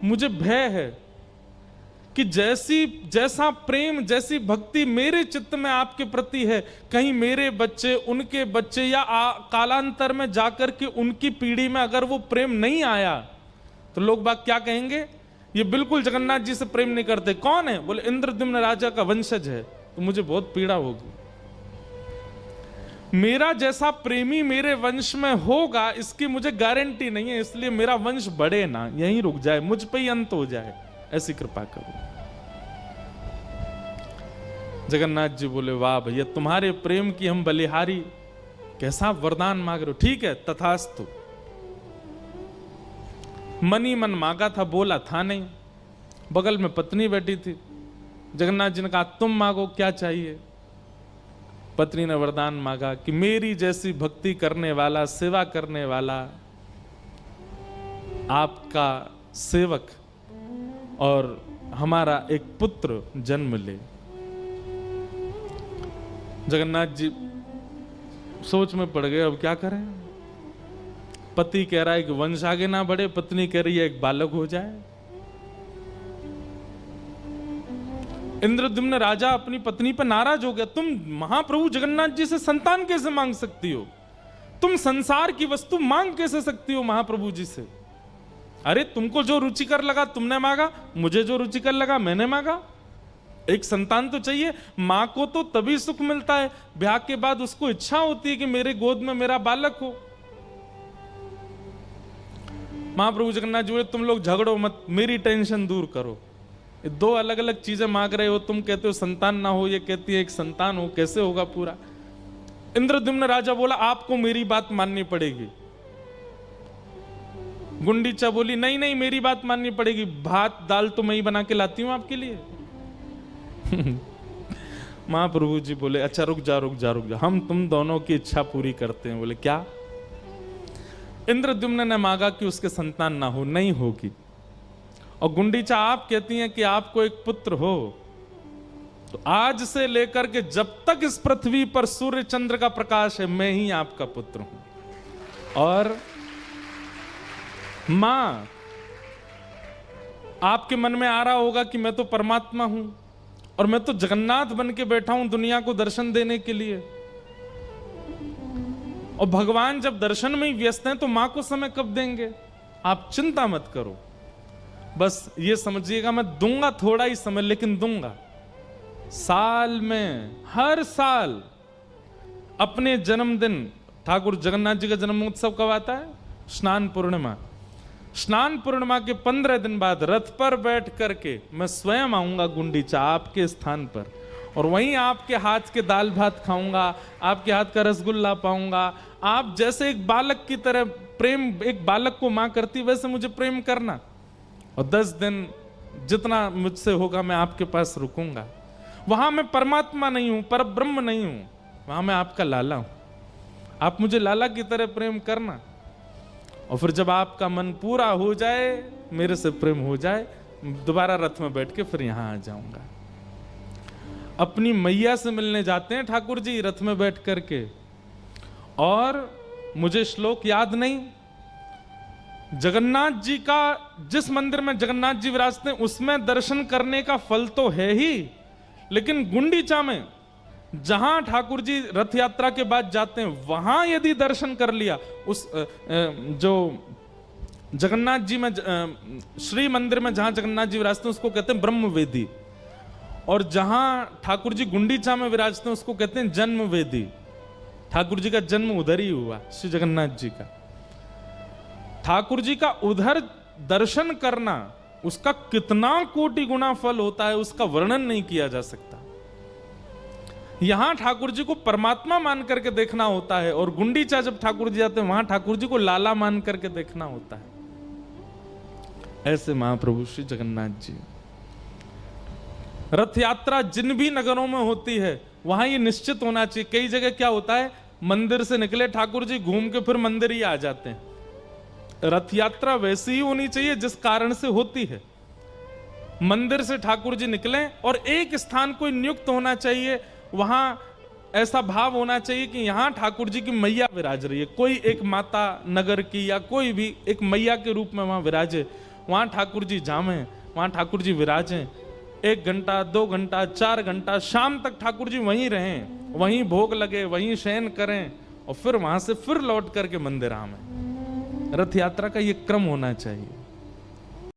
मुझे भय है कि जैसा प्रेम, जैसी भक्ति मेरे चित्त में आपके प्रति है, कहीं मेरे बच्चे, उनके बच्चे या कालांतर में जाकर के उनकी पीढ़ी में अगर वो प्रेम नहीं आया तो लोग बाग क्या कहेंगे, ये बिल्कुल जगन्नाथ जी से प्रेम नहीं करते। कौन है? बोले इंद्रद्युम्न राजा का वंशज है। तो मुझे बहुत पीड़ा होगी। मेरा जैसा प्रेमी मेरे वंश में होगा इसकी मुझे गारंटी नहीं है, इसलिए मेरा वंश बढ़े ना, यहीं रुक जाए, मुझ पे ही अंत हो जाए, ऐसी कृपा करो। जगन्नाथ जी बोले वाह भैया, तुम्हारे प्रेम की हम बलिहारी, कैसा वरदान मांग रहे हो। ठीक है, तथास्तु। मन ही मन मांगा था, बोला था नहीं। बगल में पत्नी बैठी थी। जगन्नाथ जी ने कहा तुम मांगो, क्या चाहिए? पत्नी ने वरदान मांगा कि मेरी जैसी भक्ति करने वाला, सेवा करने वाला आपका सेवक और हमारा एक पुत्र जन्म ले। जगन्नाथ जी सोच में पड़ गए, अब क्या करें। पति कह रहा है कि वंश आगे ना बढ़े, पत्नी कह रही है एक बालक हो जाए। इंद्रद्युम्न राजा अपनी पत्नी पर नाराज हो गया। तुम महाप्रभु जगन्नाथ जी से संतान कैसे मांग सकती हो? तुम संसार की वस्तु मांग कैसे सकती हो महाप्रभु जी से? अरे तुमको जो रुचिकर लगा तुमने मांगा, मुझे जो रुचिकर लगा मैंने मांगा। एक संतान तो चाहिए। मां को तो तभी सुख मिलता है, ब्याह के बाद उसको इच्छा होती है कि मेरे गोद में मेरा बालक हो। महाप्रभु जगन्नाथ जी बोले तुम लोग झगड़ो मत, मेरी टेंशन दूर करो। दो अलग अलग चीजें मांग रहे हो, तुम कहते हो संतान ना हो, ये कहती है एक संतान हो, कैसे होगा पूरा? इंद्रद्युम्न राजा बोला आपको मेरी बात माननी पड़ेगी। गुंडीचा बोली नहीं नहीं मेरी बात माननी पड़ेगी, भात दाल तो मैं ही बना के लाती हूं आपके लिए। महाप्रभु जी बोले अच्छा रुक जा रुक जा रुक जा, हम तुम दोनों की इच्छा पूरी करते हैं। बोले क्या? इंद्रद्युम्न ने मांगा कि उसके संतान ना हो, नहीं होगी। और गुंडीचा आप कहती हैं कि आपको एक पुत्र हो, तो आज से लेकर के जब तक इस पृथ्वी पर सूर्य चंद्र का प्रकाश है मैं ही आपका पुत्र हूं। और मां, आपके मन में आ रहा होगा कि मैं तो परमात्मा हूं और मैं तो जगन्नाथ बन के बैठा हूं दुनिया को दर्शन देने के लिए, और भगवान जब दर्शन में ही व्यस्त हैं तो मां को समय कब देंगे? आप चिंता मत करो, बस ये समझिएगा मैं दूंगा थोड़ा ही समय, लेकिन दूंगा। साल में हर साल अपने जन्मदिन, ठाकुर जगन्नाथ जी का जन्मोत्सव कब आता है? स्नान पूर्णिमा। स्नान पूर्णिमा के 15 दिन बाद रथ पर बैठ करके मैं स्वयं आऊंगा गुंडीचा आपके स्थान पर, और वहीं आपके हाथ के दाल भात खाऊंगा, आपके हाथ का रसगुल्ला पाऊंगा। आप जैसे एक बालक की तरह प्रेम एक बालक को मां करती वैसे मुझे प्रेम करना, और 10 दिन जितना मुझसे होगा मैं आपके पास रुकूंगा। वहां मैं परमात्मा नहीं हूं, पर ब्रह्म नहीं हूं, वहां मैं आपका लाला हूं। आप मुझे लाला की तरह प्रेम करना, और फिर जब आपका मन पूरा हो जाए, मेरे से प्रेम हो जाए, दोबारा रथ में बैठ के फिर यहां आ जाऊंगा। अपनी मैया से मिलने जाते हैं ठाकुर जी रथ में बैठ करके, और मुझे श्लोक याद नहीं, जगन्नाथ जी का जिस मंदिर में जगन्नाथ जी विराजते हैं उसमें दर्शन करने का फल तो है ही, लेकिन गुंडीचा में जहां ठाकुर जी रथ यात्रा के बाद जाते हैं वहां यदि दर्शन कर लिया, उस जो जगन्नाथ जी में श्री मंदिर में जहां जगन्नाथ जी विराजते हैं उसको कहते हैं ब्रह्मवेदी, और जहां ठाकुर जी गुंडीचा में विराजते हैं उसको कहते हैं जन्मवेदी। ठाकुर जी का जन्म उधर ही हुआ, श्री जगन्नाथ जी का। ठाकुर जी का उधर दर्शन करना, उसका कितना कोटि गुना फल होता है उसका वर्णन नहीं किया जा सकता। यहां ठाकुर जी को परमात्मा मान करके देखना होता है, और गुंडीचा जब ठाकुर जी जाते हैं वहां ठाकुर जी को लाला मान करके देखना होता है। ऐसे महाप्रभु श्री जगन्नाथ जी। रथ यात्रा जिन भी नगरों में होती है वहां ये निश्चित होना चाहिए। कई जगह क्या होता है, मंदिर से निकले ठाकुर जी घूम के फिर मंदिर ही आ जाते हैं। रथ यात्रा वैसी ही होनी चाहिए जिस कारण से होती है। मंदिर से ठाकुर जी निकले और एक स्थान कोई नियुक्त होना चाहिए, वहां ऐसा भाव होना चाहिए कि यहां ठाकुर जी की मैया विराज रही है, कोई एक माता नगर की या कोई भी एक मैया के रूप में वहां विराजे। वहां ठाकुर जी जामें, वहां ठाकुर जी विराजें, 1 घंटा 2 घंटा 4 घंटा शाम तक ठाकुर जी वहीं रहें, वहीं भोग लगे, वहीं शयन करें और फिर वहां से फिर लौट करके मंदिर आवें। रथ यात्रा का ये क्रम होना चाहिए।